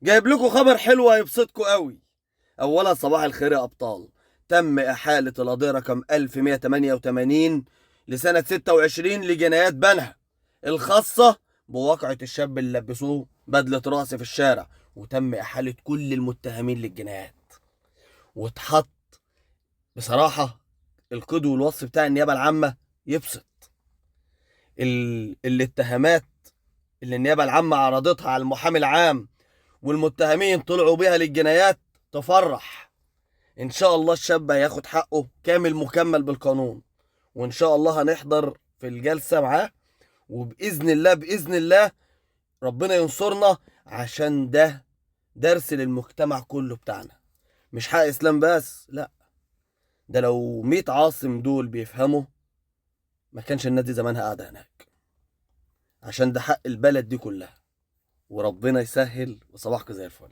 جايب لكم خبر حلو هيبسطكم قوي. اولا صباح الخير يا ابطال. تم احالة القضية رقم 1188 لسنة 26 لجنايات بنها الخاصة بواقعة الشاب اللي لبسوه بدلة رأس في الشارع، وتم احالة كل المتهمين للجنايات. واتحط بصراحة القيد والوصف بتاع النيابة العامة يبسط. الاتهامات اللي النيابة العامة عرضتها على المحامي العام والمتهمين طلعوا بيها للجنايات تفرح. ان شاء الله الشاب هياخد حقه كامل مكمل بالقانون، وان شاء الله هنحضر في الجلسة معاه، وبإذن الله بإذن الله ربنا ينصرنا، عشان ده درس للمجتمع كله بتاعنا. مش حق اسلام بس، لا، ده لو 100 عاصم دول بيفهموا ما كانش الناس دي زمانها قاعدة هناك، عشان ده حق البلد دي كلها. وربنا يسهل، وصباحك زي الفل.